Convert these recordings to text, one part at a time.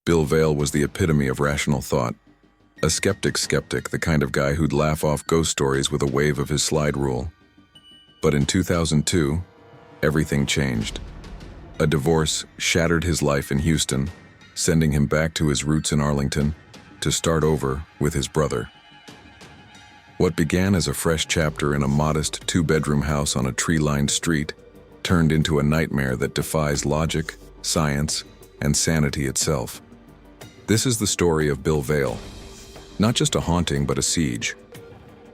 Bill Vaile was the epitome of rational thought. A skeptic, the kind of guy who'd laugh off ghost stories with a wave of his slide rule. But in 2002, everything changed. A divorce shattered his life in Houston, sending him back to his roots in Arlington to start over with his brother. What began as a fresh chapter in a modest two-bedroom house on a tree-lined street turned into a nightmare that defies logic, science, and sanity itself. This is the story of Bill Vaile. Not just a haunting, but a siege.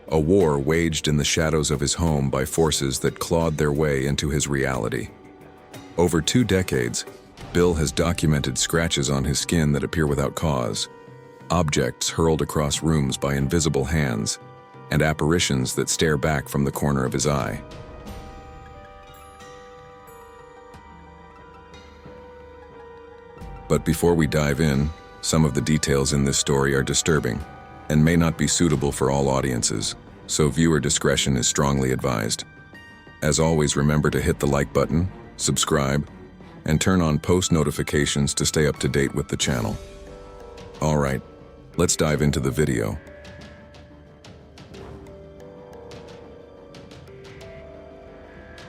A war waged in the shadows of his home by forces that clawed their way into his reality. Over 2 decades, Bill has documented scratches on his skin that appear without cause, objects hurled across rooms by invisible hands, and apparitions that stare back from the corner of his eye. But before we dive in, some of the details in this story are disturbing and may not be suitable for all audiences, so viewer discretion is strongly advised. As always, remember to hit the like button, subscribe, and turn on post notifications to stay up to date with the channel. Alright, let's dive into the video.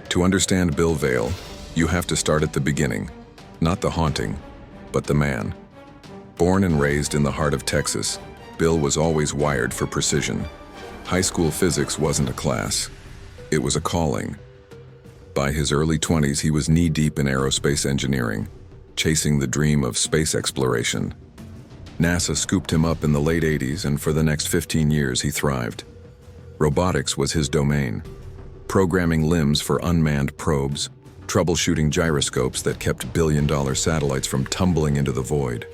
To understand Bill Vaile, you have to start at the beginning, not the haunting, but the man. Born and raised in the heart of Texas, Bill was always wired for precision. High school physics wasn't a class, it was a calling. By his early 20s, he was knee-deep in aerospace engineering, chasing the dream of space exploration. NASA scooped him up in the late 80s, and for the next 15 years he thrived. Robotics was his domain, programming limbs for unmanned probes, troubleshooting gyroscopes that kept billion-dollar satellites from tumbling into the void.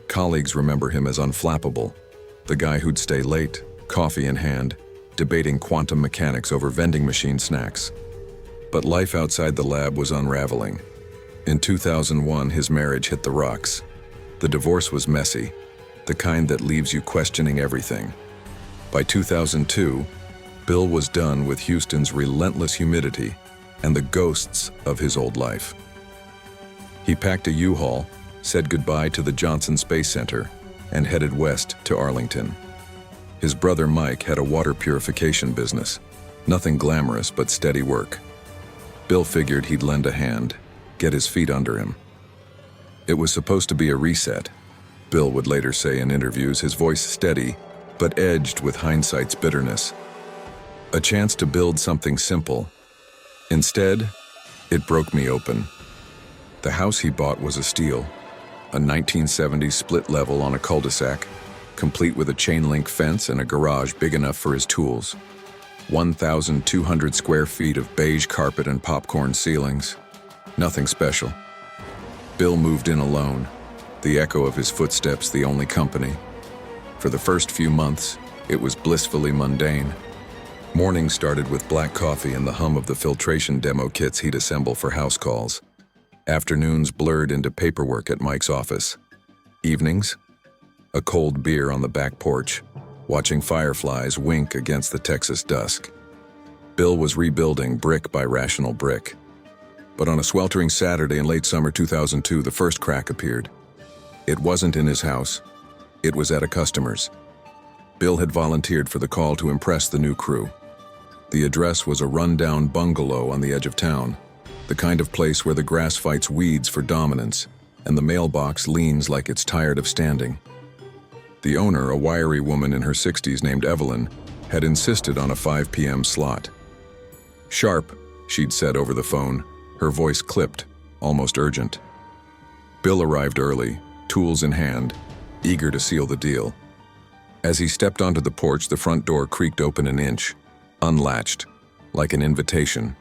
Colleagues remember him as unflappable, the guy who'd stay late, coffee in hand, debating quantum mechanics over vending machine snacks. But life outside the lab was unraveling. In 2001, his marriage hit the rocks. The divorce was messy, the kind that leaves you questioning everything. By 2002, Bill was done with Houston's relentless humidity and the ghosts of his old life. He packed a U-Haul, said goodbye to the Johnson Space Center, and headed west to Arlington. His brother Mike had a water purification business. Nothing glamorous, but steady work. Bill figured he'd lend a hand, get his feet under him. It was supposed to be a reset. Bill would later say in interviews, his voice steady, but edged with hindsight's bitterness. A chance to build something simple. Instead, it broke me open. The house he bought was a steal, a 1970s split level on a cul-de-sac, complete with a chain-link fence and a garage big enough for his tools. 1,200 square feet of beige carpet and popcorn ceilings. Nothing special. Bill moved in alone, the echo of his footsteps the only company. For the first few months, it was blissfully mundane. Mornings started with black coffee and the hum of the filtration demo kits he'd assemble for house calls. Afternoons blurred into paperwork at Mike's office. Evenings, a cold beer on the back porch, watching fireflies wink against the Texas dusk. Bill was rebuilding brick by rational brick. But on a sweltering Saturday in late summer 2002, the first crack appeared. It wasn't in his house. It was at a customer's. Bill had volunteered for the call to impress the new crew. The address was a run-down bungalow on the edge of town, the kind of place where the grass fights weeds for dominance, and the mailbox leans like it's tired of standing. The owner, a wiry woman in her 60s named Evelyn, had insisted on a 5 p.m. slot. Sharp, she'd said over the phone, her voice clipped, almost urgent. Bill arrived early, tools in hand, eager to seal the deal. As he stepped onto the porch, the front door creaked open an inch, unlatched, like an invitation.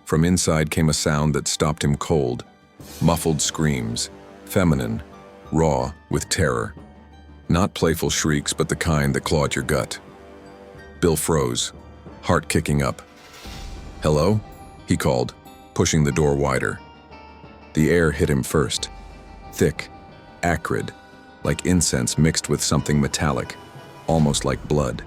From inside came a sound that stopped him cold, muffled screams, feminine, raw with terror. Not playful shrieks, but the kind that clawed your gut. Bill froze, heart kicking up. "Hello?" he called, pushing the door wider. The air hit him first, thick, acrid, like incense mixed with something metallic, almost like blood.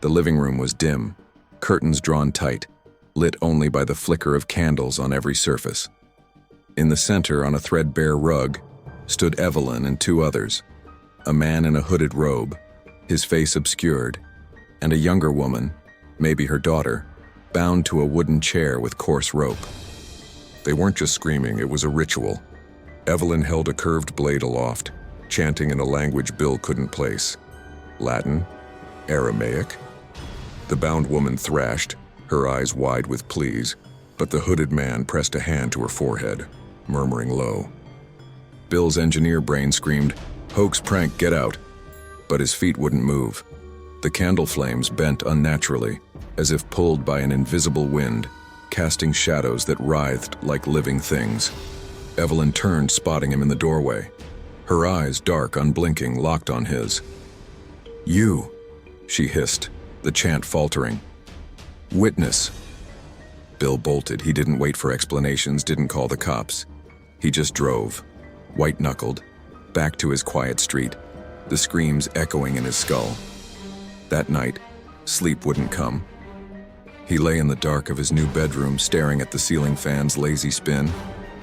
The living room was dim, curtains drawn tight, lit only by the flicker of candles on every surface. In the center, on a threadbare rug, stood Evelyn and two others, a man in a hooded robe, his face obscured, and a younger woman, maybe her daughter, bound to a wooden chair with coarse rope. They weren't just screaming, it was a ritual. Evelyn held a curved blade aloft, chanting in a language Bill couldn't place. Latin? Aramaic? The bound woman thrashed, her eyes wide with pleas, but the hooded man pressed a hand to her forehead, murmuring low. Bill's engineer brain screamed, "Hoax prank, get out!" But his feet wouldn't move. The candle flames bent unnaturally, as if pulled by an invisible wind, casting shadows that writhed like living things. Evelyn turned, spotting him in the doorway. Her eyes, dark, unblinking, locked on his. "You," she hissed, the chant faltering. "Witness." Bill bolted. He didn't wait for explanations, didn't call the cops. He just drove, white-knuckled, back to his quiet street, the screams echoing in his skull. That night, sleep wouldn't come. He lay in the dark of his new bedroom, staring at the ceiling fan's lazy spin,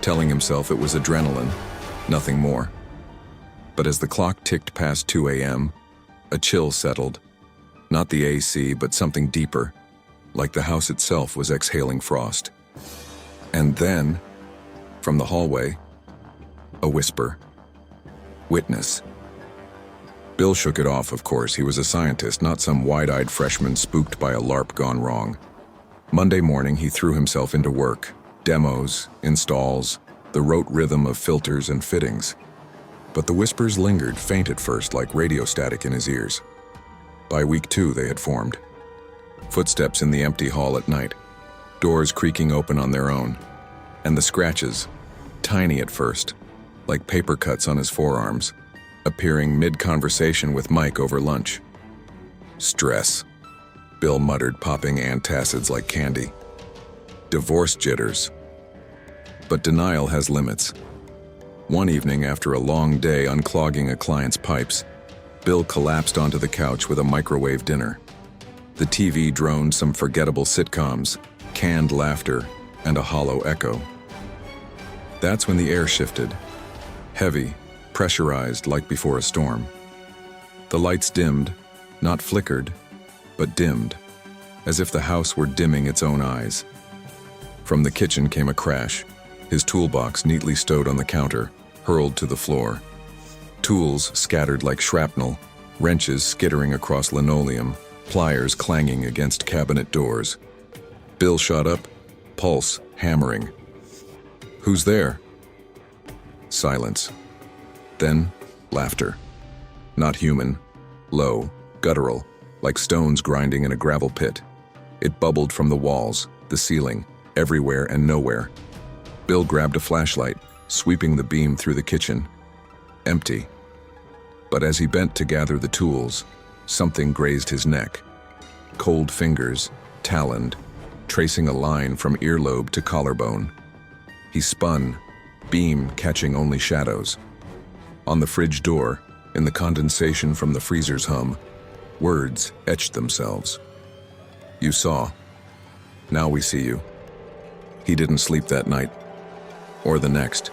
telling himself it was adrenaline, nothing more. But as the clock ticked past 2 a.m., a chill settled. Not the AC, but something deeper, like the house itself was exhaling frost. And then, from the hallway, a whisper. "Witness." Bill shook it off, of course. He was a scientist, not some wide-eyed freshman spooked by a LARP gone wrong. Monday morning, he threw himself into work. Demos, installs, the rote rhythm of filters and fittings. But the whispers lingered, faint at first, like radio static in his ears. By week 2, they had formed. Footsteps in the empty hall at night, doors creaking open on their own, and the scratches, tiny at first, like paper cuts on his forearms, appearing mid-conversation with Mike over lunch. "Stress," Bill muttered, popping antacids like candy. "Divorce jitters." But denial has limits. One evening, after a long day unclogging a client's pipes, Bill collapsed onto the couch with a microwave dinner. The TV droned some forgettable sitcoms, canned laughter, and a hollow echo. That's when the air shifted. Heavy, pressurized like before a storm. The lights dimmed, not flickered, but dimmed, as if the house were dimming its own eyes. From the kitchen came a crash, his toolbox neatly stowed on the counter, hurled to the floor. Tools scattered like shrapnel, wrenches skittering across linoleum, pliers clanging against cabinet doors. Bill shot up, pulse hammering. "Who's there?" Silence. Then, laughter. Not human, low, guttural, like stones grinding in a gravel pit. It bubbled from the walls, the ceiling, everywhere and nowhere. Bill grabbed a flashlight, sweeping the beam through the kitchen. Empty. But as he bent to gather the tools, something grazed his neck. Cold fingers, taloned, tracing a line from earlobe to collarbone. He spun, beam catching only shadows. On the fridge door, in the condensation from the freezer's hum, words etched themselves. "You saw. Now we see you." He didn't sleep that night, or the next.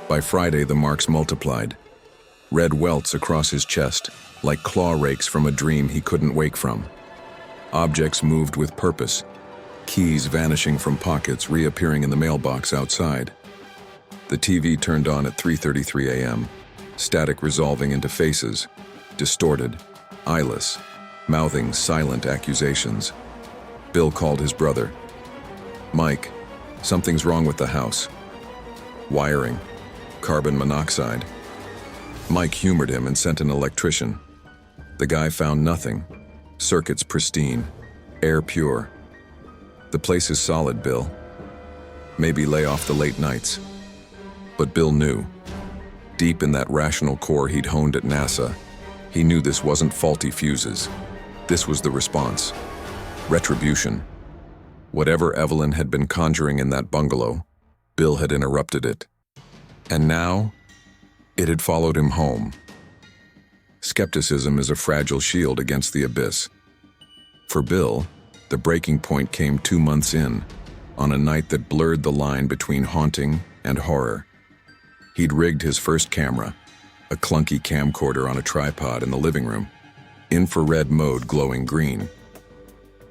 By Friday, the marks multiplied. Red welts across his chest, like claw rakes from a dream he couldn't wake from. Objects moved with purpose, keys vanishing from pockets, reappearing in the mailbox outside. The TV turned on at 3:33 a.m., static resolving into faces, distorted, eyeless, mouthing silent accusations. Bill called his brother. "Mike, something's wrong with the house." "Wiring, carbon monoxide." Mike humored him and sent an electrician. The guy found nothing. Circuits pristine, air pure. "The place is solid, Bill. Maybe lay off the late nights." But Bill knew. Deep in that rational core he'd honed at NASA, he knew this wasn't faulty fuses. This was the response. Retribution. Whatever Evelyn had been conjuring in that bungalow, Bill had interrupted it. And now, it had followed him home. Skepticism is a fragile shield against the abyss. For Bill, the breaking point came 2 months in, on a night that blurred the line between haunting and horror. He'd rigged his first camera, a clunky camcorder on a tripod in the living room, infrared mode glowing green.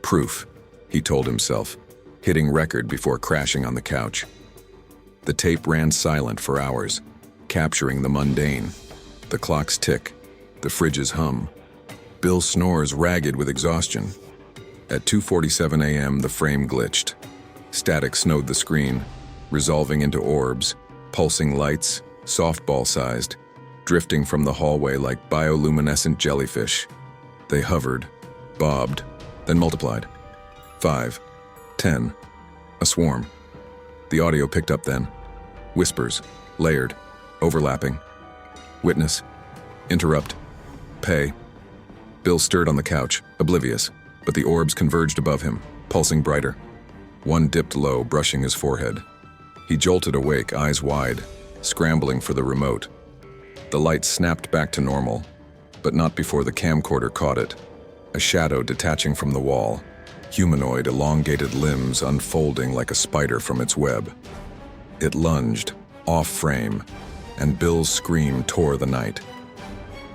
Proof, he told himself, hitting record before crashing on the couch. The tape ran silent for hours, capturing the mundane, the clock's tick, the fridge's hum. Bill snores ragged with exhaustion. At 2:47 a.m., the frame glitched. Static snowed the screen, resolving into orbs, pulsing lights, softball-sized, drifting from the hallway like bioluminescent jellyfish. They hovered, bobbed, then multiplied. 5, 10, a swarm. The audio picked up then. Whispers, layered, overlapping. Witness, interrupt, pay. Bill stirred on the couch, oblivious, but the orbs converged above him, pulsing brighter. One dipped low, brushing his forehead. He jolted awake, eyes wide, scrambling for the remote. The light snapped back to normal, but not before the camcorder caught it. A shadow detaching from the wall, humanoid, elongated limbs unfolding like a spider from its web. It lunged, off frame, and Bill's scream tore the night.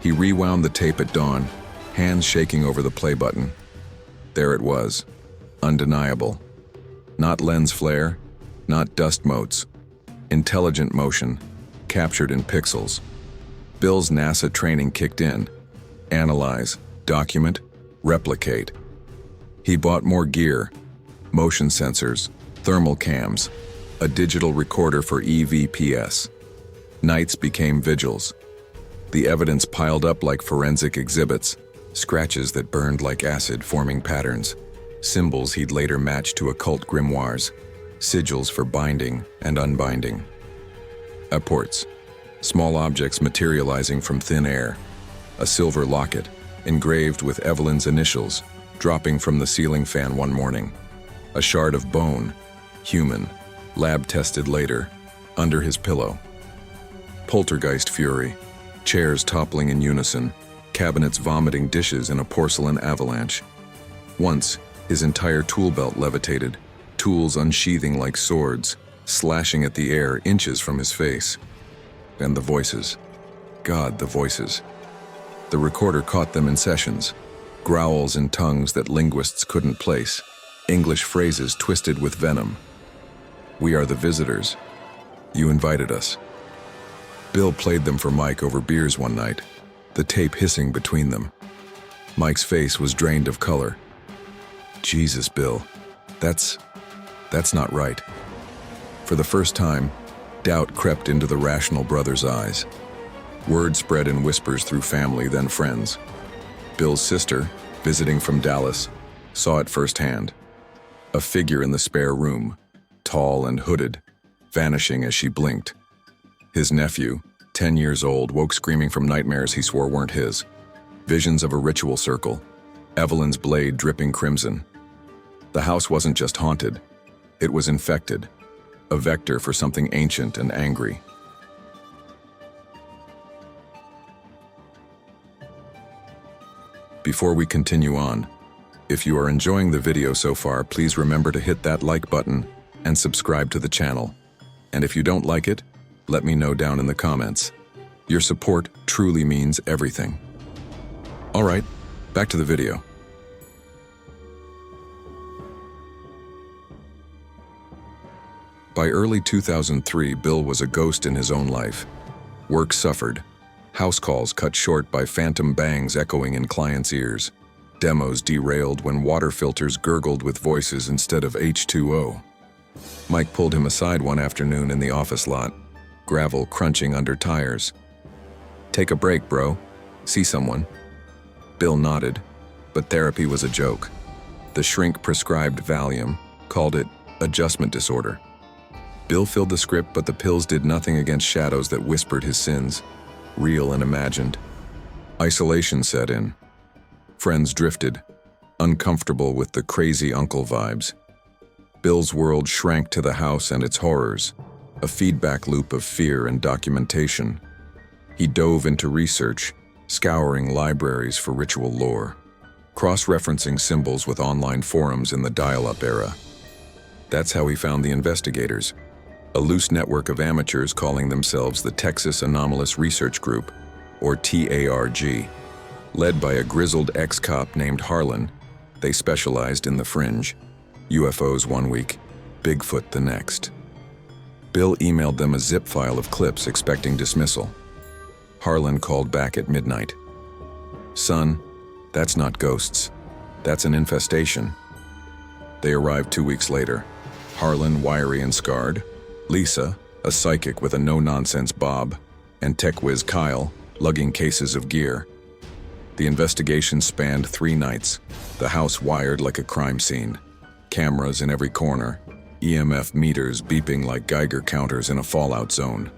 He rewound the tape at dawn, hands shaking over the play button. There it was, undeniable. Not lens flare, not dust motes. Intelligent motion, captured in pixels. Bill's NASA training kicked in. Analyze, document, replicate. He bought more gear, motion sensors, thermal cams, a digital recorder for EVPS. Nights became vigils. The evidence piled up like forensic exhibits, scratches that burned like acid forming patterns, symbols he'd later match to occult grimoires, sigils for binding and unbinding. Apports, small objects materializing from thin air, a silver locket, engraved with Evelyn's initials, dropping from the ceiling fan one morning. A shard of bone, human, lab-tested later, under his pillow. Poltergeist fury, chairs toppling in unison, cabinets vomiting dishes in a porcelain avalanche. Once, his entire tool belt levitated, tools unsheathing like swords, slashing at the air inches from his face. And the voices. God, the voices. The recorder caught them in sessions, growls in tongues that linguists couldn't place, English phrases twisted with venom. We are the visitors. You invited us. Bill played them for Mike over beers one night, the tape hissing between them. Mike's face was drained of color. Jesus, Bill, that's not right. For the first time, doubt crept into the rational brother's eyes. Word spread in whispers through family, then friends. Bill's sister, visiting from Dallas, saw it firsthand. A figure in the spare room, tall and hooded, vanishing as she blinked. His nephew, 10 years old, woke screaming from nightmares he swore weren't his. Visions of a ritual circle, Evelyn's blade dripping crimson. The house wasn't just haunted, it was infected, a vector for something ancient and angry. Before we continue on, if you are enjoying the video so far, please remember to hit that like button and subscribe to the channel. And if you don't like it, let me know down in the comments. Your support truly means everything. All right, back to the video. By early 2003, Bill was a ghost in his own life. Work suffered. House calls cut short by phantom bangs echoing in clients' ears. Demos derailed when water filters gurgled with voices instead of H2O. Mike pulled him aside one afternoon in the office lot, gravel crunching under tires. "Take a break, bro. See someone." Bill nodded, but therapy was a joke. The shrink prescribed Valium, called it adjustment disorder. Bill filled the script, but the pills did nothing against shadows that whispered his sins, real and imagined. Isolation set in. Friends drifted, uncomfortable with the crazy uncle vibes. Bill's world shrank to the house and its horrors, a feedback loop of fear and documentation. He dove into research, scouring libraries for ritual lore, cross-referencing symbols with online forums in the dial-up era. That's how he found the investigators, a loose network of amateurs calling themselves the Texas Anomalous Research Group, or TARG. Led by a grizzled ex-cop named Harlan, they specialized in the fringe. UFOs one week, Bigfoot the next. Bill emailed them a zip file of clips expecting dismissal. Harlan called back at midnight. "Son, that's not ghosts. That's an infestation." They arrived 2 weeks later. Harlan, wiry and scarred. Lisa, a psychic with a no-nonsense bob. And tech whiz Kyle, lugging cases of gear. The investigation spanned 3 nights. The house wired like a crime scene. Cameras in every corner. EMF meters beeping like Geiger counters in a fallout zone.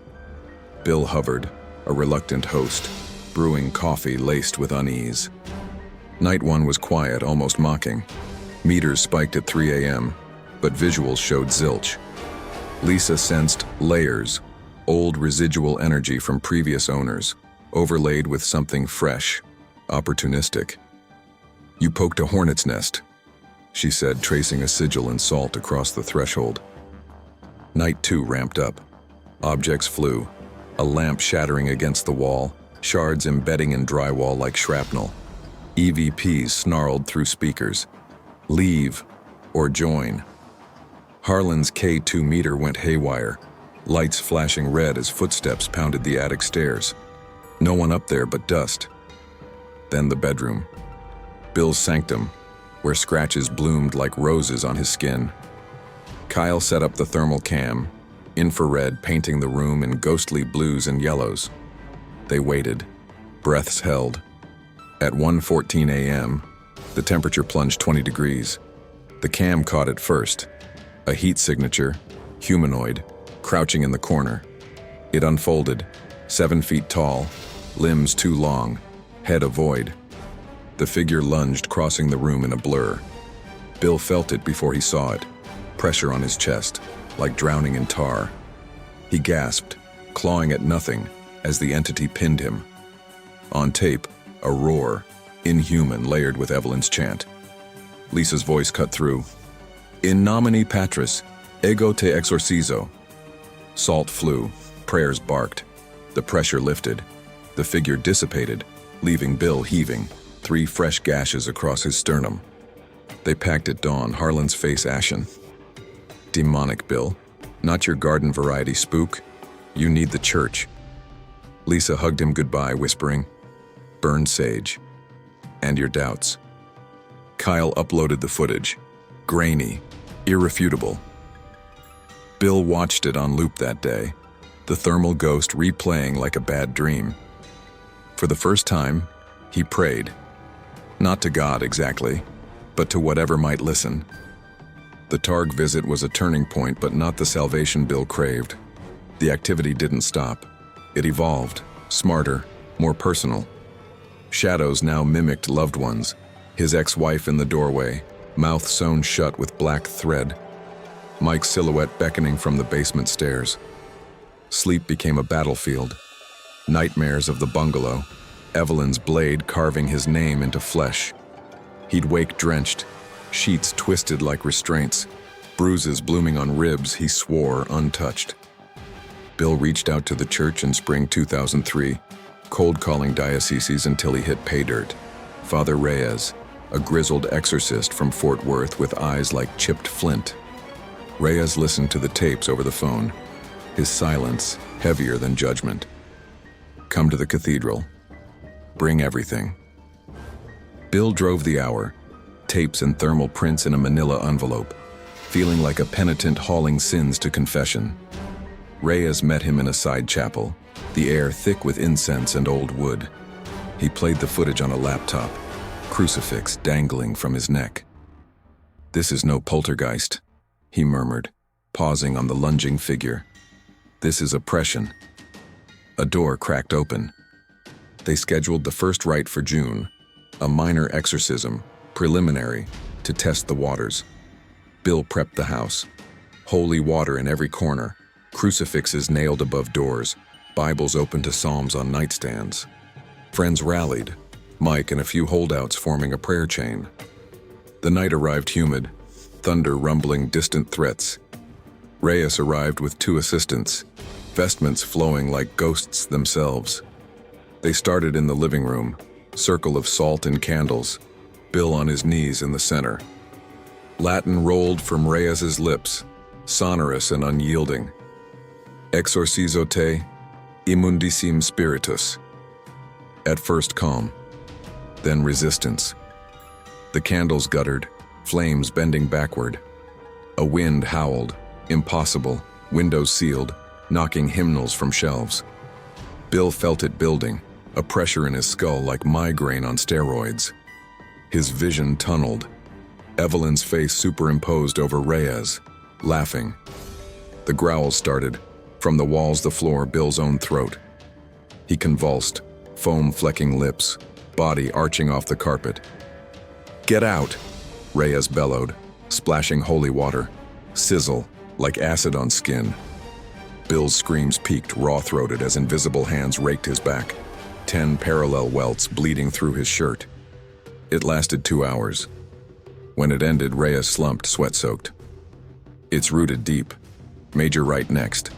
Bill hovered, a reluctant host, brewing coffee laced with unease. Night 1 was quiet, almost mocking. Meters spiked at 3 a.m., but visuals showed zilch. Lisa sensed layers, old residual energy from previous owners, overlaid with something fresh, opportunistic. "You poked a hornet's nest," she said, tracing a sigil in salt across the threshold. Night 2 ramped up. Objects flew, a lamp shattering against the wall, shards embedding in drywall like shrapnel. EVPs snarled through speakers. "Leave or join." Harlan's K2 meter went haywire, lights flashing red as footsteps pounded the attic stairs. No one up there but dust. Then the bedroom. Bill's sanctum, where scratches bloomed like roses on his skin. Kyle set up the thermal cam, infrared painting the room in ghostly blues and yellows. They waited, breaths held. At 1:14 a.m., the temperature plunged 20 degrees. The cam caught it first. A heat signature, humanoid, crouching in the corner. It unfolded, 7 feet tall, limbs too long, head a void. The figure lunged, crossing the room in a blur. Bill felt it before he saw it, pressure on his chest, like drowning in tar. He gasped, clawing at nothing, as the entity pinned him. On tape, a roar, inhuman, layered with Evelyn's chant. Lisa's voice cut through. "In nomine Patris, ego te exorcizo." Salt flew, prayers barked. The pressure lifted. The figure dissipated, leaving Bill heaving, 3 fresh gashes across his sternum. They packed at dawn, Harlan's face ashen. "Demonic, Bill. Not your garden variety spook. You need the church." Lisa hugged him goodbye, whispering, "Burn sage. And your doubts." Kyle uploaded the footage. Grainy, irrefutable. Bill watched it on loop that day, the thermal ghost replaying like a bad dream. For the first time, he prayed. Not to God exactly, but to whatever might listen. The Targ visit was a turning point, but not the salvation Bill craved. The activity didn't stop. It evolved, smarter, more personal. Shadows now mimicked loved ones, his ex-wife in the doorway, mouth sewn shut with black thread. Mike's silhouette beckoning from the basement stairs. Sleep became a battlefield. Nightmares of the bungalow, Evelyn's blade carving his name into flesh. He'd wake drenched, sheets twisted like restraints, bruises blooming on ribs he swore untouched. Bill reached out to the church in spring 2003, cold-calling dioceses until he hit pay dirt. Father Reyes, a grizzled exorcist from Fort Worth with eyes like chipped flint. Reyes listened to the tapes over the phone, his silence heavier than judgment. "Come to the cathedral. Bring everything." Bill drove the hour, tapes and thermal prints in a manila envelope, feeling like a penitent hauling sins to confession. Reyes met him in a side chapel, the air thick with incense and old wood. He played the footage on a laptop, crucifix dangling from his neck. "This is no poltergeist," he murmured, pausing on the lunging figure. "This is oppression." A door cracked open. They scheduled the first rite for June, a minor exorcism, preliminary, to test the waters. Bill prepped the house. Holy water in every corner, crucifixes nailed above doors, Bibles open to psalms on nightstands. Friends rallied, Mike and a few holdouts forming a prayer chain. The night arrived humid, thunder rumbling distant threats. Reyes arrived with 2 assistants, vestments flowing like ghosts themselves. They started in the living room, circle of salt and candles, Bill on his knees in the center. Latin rolled from Reyes's lips, sonorous and unyielding. Exorcizo te, immundissim spiritus. At first calm, then resistance. The candles guttered, flames bending backward. A wind howled, impossible, windows sealed, knocking hymnals from shelves. Bill felt it building, a pressure in his skull like migraine on steroids. His vision tunneled. Evelyn's face superimposed over Reyes, laughing. The growls started, from the walls, the floor, Bill's own throat. He convulsed, foam flecking lips, body arching off the carpet. "Get out!" Reyes bellowed, splashing holy water, sizzle like acid on skin. Bill's screams peaked, raw-throated, as invisible hands raked his back, 10 parallel welts bleeding through his shirt. It lasted 2 hours. When it ended, Reyes slumped, sweat-soaked. "It's rooted deep. Major right next."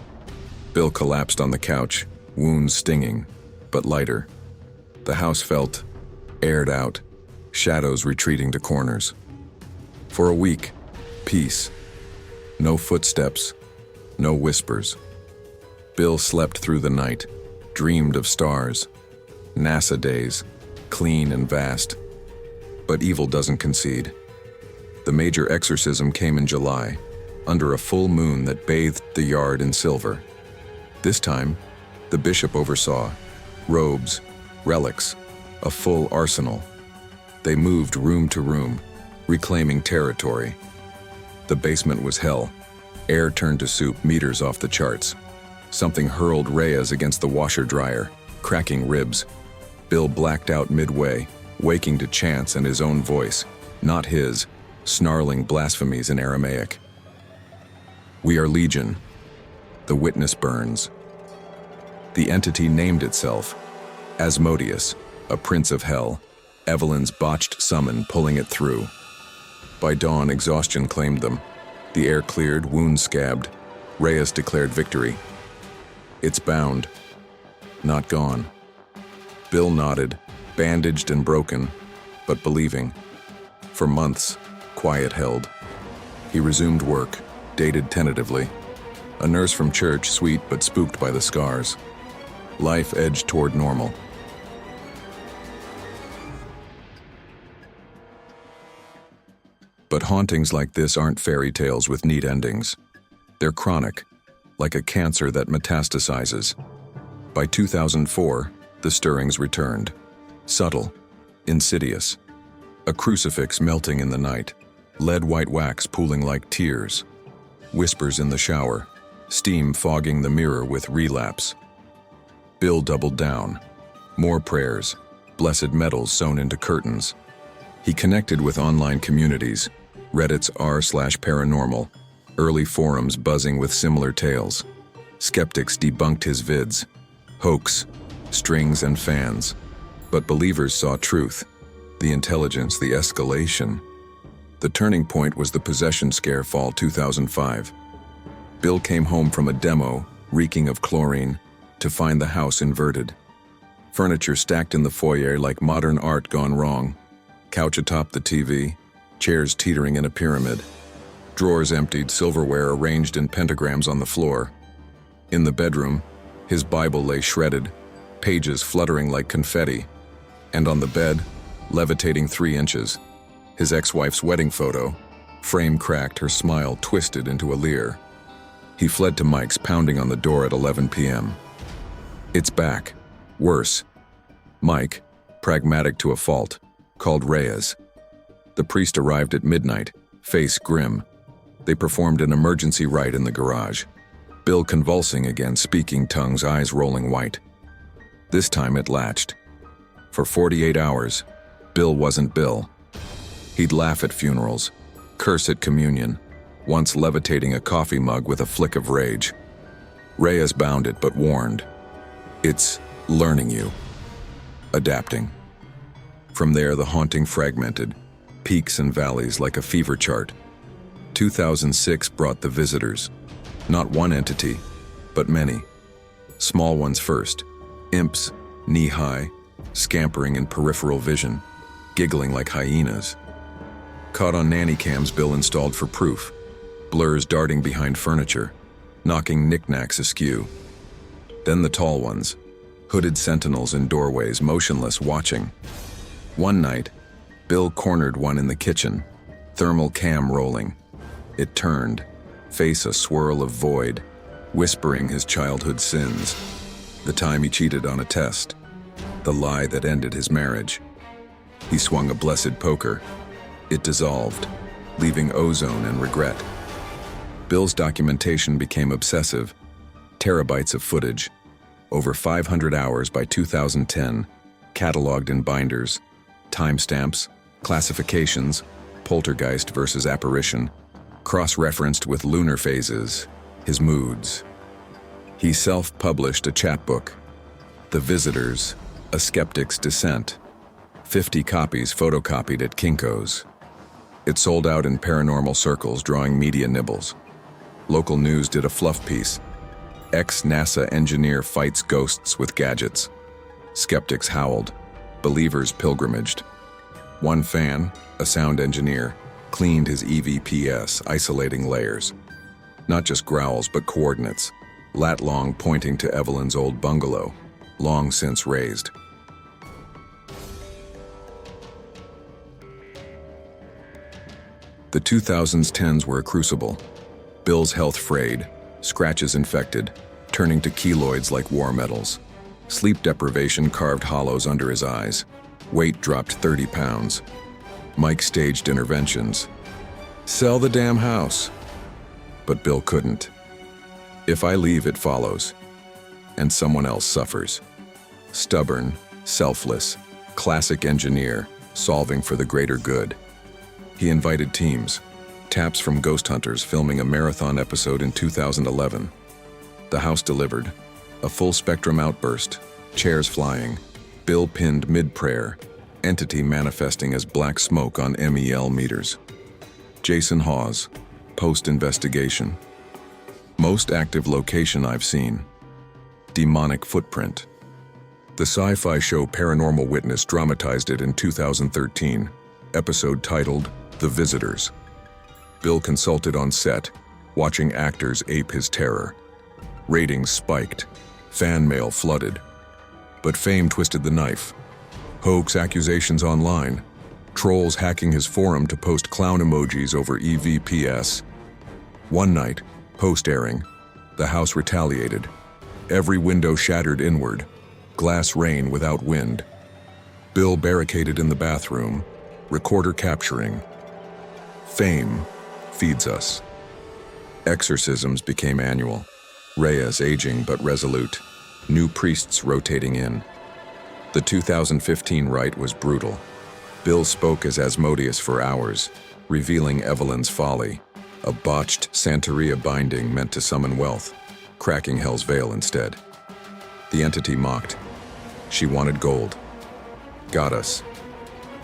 Bill collapsed on the couch, wounds stinging, but lighter. The house felt aired out, shadows retreating to corners. For a week, peace. No footsteps, no whispers. Bill slept through the night, dreamed of stars. NASA days, clean and vast. But evil doesn't concede. The major exorcism came in July, under a full moon that bathed the yard in silver. This time, the bishop oversaw. Robes, relics, a full arsenal. They moved room to room, reclaiming territory. The basement was hell. Air turned to soup, meters off the charts. Something hurled Reyes against the washer-dryer, cracking ribs. Bill blacked out midway, waking to chants and his own voice, not his, snarling blasphemies in Aramaic. "We are Legion." The witness burns. The entity named itself Asmodeus, a prince of hell, Evelyn's botched summon pulling it through. By dawn, exhaustion claimed them. The air cleared, wounds scabbed. Reyes declared victory. "It's bound, not gone." Bill nodded, bandaged and broken, but believing. For months, quiet held. He resumed work, dated tentatively. A nurse from church, sweet but spooked by the scars. Life edged toward normal. But hauntings like this aren't fairy tales with neat endings. They're chronic, like a cancer that metastasizes. By 2004, the stirrings returned. Subtle, insidious. A crucifix melting in the night, lead white wax pooling like tears. Whispers in the shower, steam fogging the mirror with relapse. Bill doubled down. More prayers, blessed metals sewn into curtains. He connected with online communities, Reddit's r/paranormal, early forums buzzing with similar tales. Skeptics debunked his vids. Hoax, strings and fans. But believers saw truth, the intelligence, the escalation. The turning point was the possession scare fall 2005. Bill came home from a demo, reeking of chlorine, to find the house inverted. Furniture stacked in the foyer like modern art gone wrong. Couch atop the TV, chairs teetering in a pyramid. Drawers emptied, silverware arranged in pentagrams on the floor. In the bedroom, his Bible lay shredded, pages fluttering like confetti. And on the bed, levitating 3 inches, his ex-wife's wedding photo, frame cracked, her smile twisted into a leer. He fled to Mike's, pounding on the door at 11 p.m. "It's back. Worse." Mike, pragmatic to a fault, called Reyes. The priest arrived at midnight, face grim. They performed an emergency rite in the garage. Bill convulsing again, speaking tongues, eyes rolling white. This time it latched. For 48 hours, Bill wasn't Bill. He'd laugh at funerals, curse at communion, once levitating a coffee mug with a flick of rage. Reyes bound it but warned. "It's learning you. Adapting." From there, the haunting fragmented, peaks and valleys like a fever chart. 2006 brought the visitors. Not one entity, but many. Small ones first. Imps, knee-high, scampering in peripheral vision, giggling like hyenas. Caught on nanny cams Bill installed for proof. Blurs darting behind furniture, knocking knickknacks askew. Then the tall ones, hooded sentinels in doorways, motionless, watching. One night, Bill cornered one in the kitchen, thermal cam rolling. It turned, face a swirl of void, whispering his childhood sins. The time he cheated on a test, the lie that ended his marriage. He swung a blessed poker. It dissolved, leaving ozone and regret. Bill's documentation became obsessive. Terabytes of footage, over 500 hours by 2010, cataloged in binders, timestamps, classifications, poltergeist versus apparition, cross-referenced with lunar phases, his moods. He self-published a chapbook, The Visitors, A Skeptic's Descent, 50 copies photocopied at Kinko's. It sold out in paranormal circles, drawing media nibbles. Local news did a fluff piece. Ex-NASA engineer fights ghosts with gadgets. Skeptics howled. Believers pilgrimaged. One fan, a sound engineer, cleaned his EVPS, isolating layers. Not just growls, but coordinates. Lat long pointing to Evelyn's old bungalow, long since razed. The 2010s were a crucible. Bill's health frayed, scratches infected, turning to keloids like war medals. Sleep deprivation carved hollows under his eyes. Weight dropped 30 pounds. Mike staged interventions. Sell the damn house. But Bill couldn't. If I leave, it follows. And someone else suffers. Stubborn, selfless, classic engineer, solving for the greater good. He invited teams. Taps from ghost hunters filming a marathon episode in 2011. The house delivered. A full-spectrum outburst. Chairs flying. Bill pinned mid-prayer. Entity manifesting as black smoke on MEL meters. Jason Hawes. Post-investigation. Most active location I've seen. Demonic footprint. The sci-fi show Paranormal Witness dramatized it in 2013. Episode titled The Visitors. Bill consulted on set, watching actors ape his terror. Ratings spiked. Fan mail flooded. But fame twisted the knife. Hoax accusations online. Trolls hacking his forum to post clown emojis over EVPS. One night, post-airing, the house retaliated. Every window shattered inward. Glass rain without wind. Bill barricaded in the bathroom. Recorder capturing. Fame feeds us. Exorcisms became annual. Reyes aging but resolute. New priests rotating in. The 2015 rite was brutal. Bill spoke as Asmodeus for hours, revealing Evelyn's folly. A botched Santeria binding meant to summon wealth, cracking Hell's veil instead. The entity mocked. She wanted gold. Got us.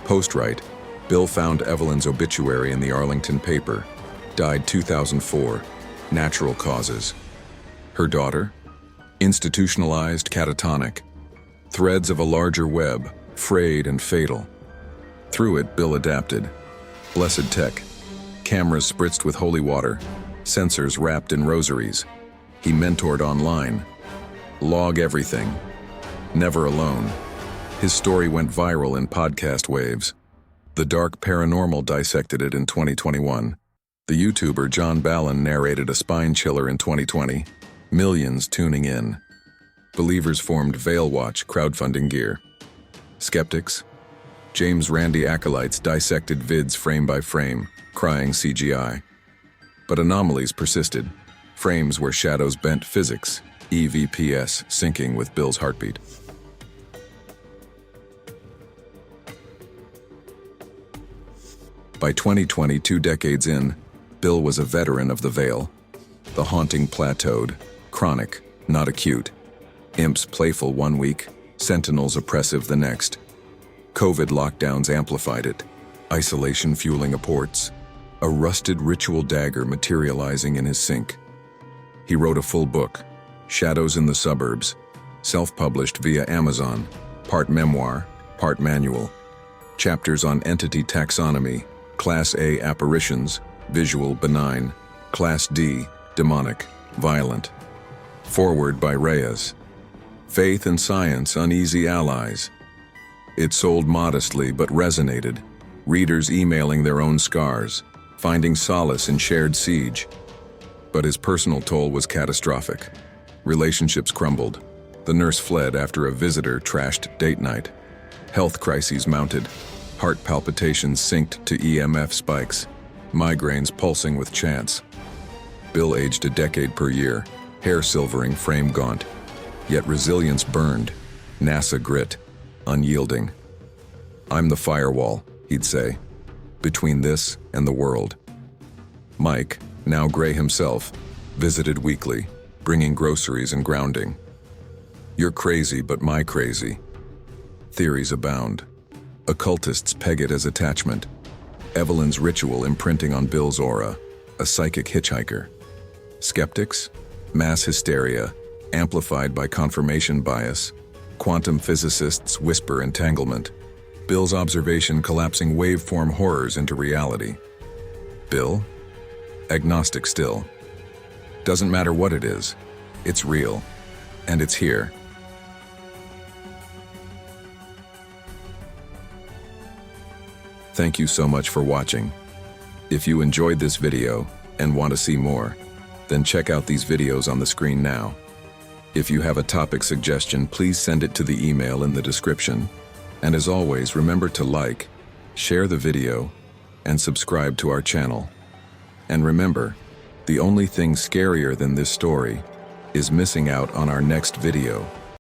Post-rite, Bill found Evelyn's obituary in the Arlington paper. Died 2004. Natural causes. Her daughter? Institutionalized, catatonic. Threads of a larger web, frayed and fatal. Through it, Bill adapted. Blessed tech. Cameras spritzed with holy water. Sensors wrapped in rosaries. He mentored online. Log everything. Never alone. His story went viral in podcast waves. The Dark Paranormal dissected it in 2021. The YouTuber John Ballin narrated a spine chiller in 2020. Millions tuning in. Believers formed Vaile Watch crowdfunding gear. Skeptics? James Randi acolytes dissected vids frame by frame, crying CGI. But anomalies persisted. Frames where shadows bent physics, EVPS syncing with Bill's heartbeat. By 2020, 2 decades in, Bill was a veteran of the Vaile. The haunting plateaued, chronic, not acute. Imps playful one week, sentinels oppressive the next. COVID lockdowns amplified it, isolation fueling apports, a rusted ritual dagger materializing in his sink. He wrote a full book, Shadows in the Suburbs, self-published via Amazon, part memoir, part manual. Chapters on entity taxonomy, Class A apparitions, visual benign, Class D demonic, violent. Foreword by Reyes. Faith and science uneasy allies. It sold modestly but resonated, readers emailing their own scars, finding solace in shared siege. But his personal toll was catastrophic. Relationships crumbled. The nurse fled after a visitor trashed date night. Health crises mounted. Heart palpitations synced to EMF spikes. Migraines pulsing with chance. Bill aged a decade per year, hair silvering, frame gaunt. Yet resilience burned. NASA grit, unyielding. "I'm the firewall," he'd say, "between this and the world." Mike, now gray himself, visited weekly, bringing groceries and grounding. "You're crazy, but my crazy." Theories abound. Occultists peg it as attachment. Evelyn's ritual imprinting on Bill's aura, a psychic hitchhiker. Skeptics? Mass hysteria, amplified by confirmation bias. Quantum physicists whisper entanglement. Bill's observation collapsing waveform horrors into reality. Bill? Agnostic still. Doesn't matter what it is. It's real. And it's here. Thank you so much for watching. If you enjoyed this video and want to see more, then check out these videos on the screen now. If you have a topic suggestion, please send it to the email in the description. And as always, remember to like, share the video, and subscribe to our channel. And remember, the only thing scarier than this story is missing out on our next video.